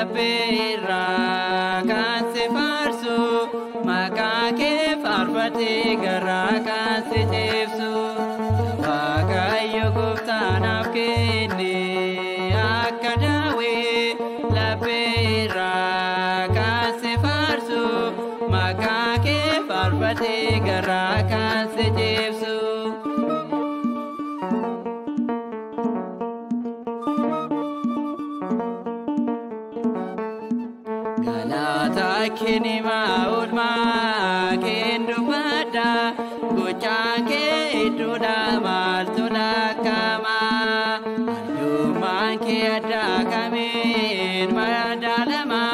labbirra kan si faarsu maqaa kee faarfatee garaa kan si ceebsu Waaqayyo gooftaanaaf kenne akka Daawit labbirra kan si faarsu maqaa kee faarfatee garaa kan si ceebsu Galata kinima ulma kendu pada gocaan kee iddoodha maaltu lakkama addummaan kee adda kameen madaalama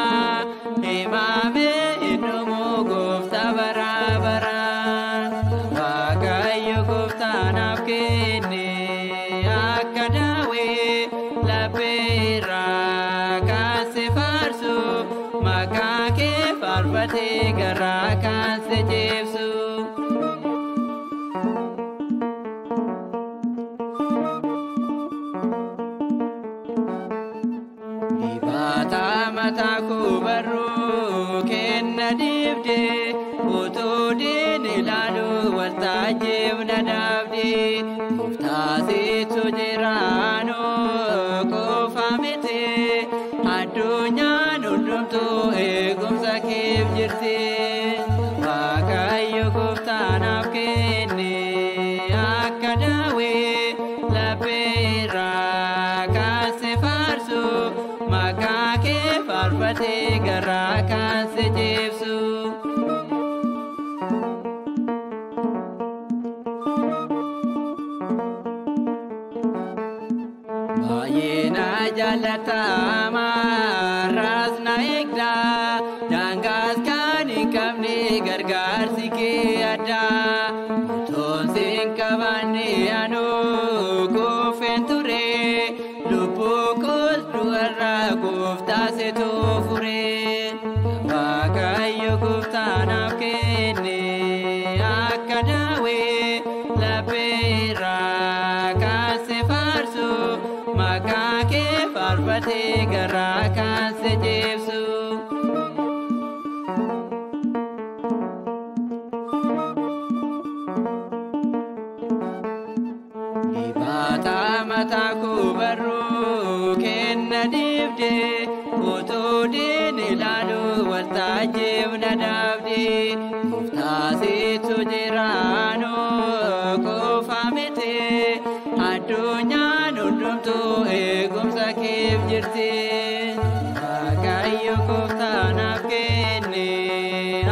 himame iddoomuu gooftaa bara baraan Waaqayyo gooftaanaaf kenne akka Daawit labbirra kan si faarsu maqaa kee faarfatee garaa kan si ceebsu Dibata mataa koo barruu kenna dibde utuu diin ilaalu waltajjiif na dhaabde gooftaa situ jiraanoo qofa miti addunyaan hundumtuu eegumsa keef jirti Waaqayyo gooftaanaaf kenne akka Daawit labbirra kan si faarsu maqaa kee faarfatee garaa kan si ceebsu baay'ina jaallatama raas na eegda daangaas kan hin qabne gargaarsi kee adda utuun sin qabanne anuu kuufeen ture lubbuu koos du'arraa gooftaa situ fure Waaqayyo gooftaanaaf kenne akka Daawit labbirra kan si faarsu maqaa kee faarfatee garaa kan si ceebsu Dibata mataa koo barruu kenna dibde utuu diin ilaalu waltajjiif na dhaabde gooftaa situ jiraanoo qofa miti addunyaan hundumtuu eegumsa keef jirti Waaqayyo gooftaanaaf kenne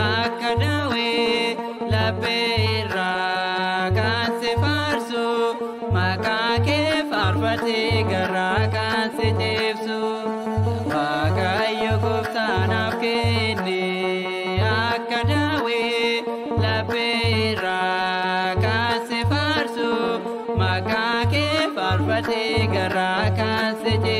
akka Daawit labbirra kan si faarsu maqaa kee faarfatee garaa kan si ceebsu Waaqayyo gooftaanaaf kenne akka Daawit labbirra kan si faarsu maqaa kee faarfatee garaa kan si ceebsu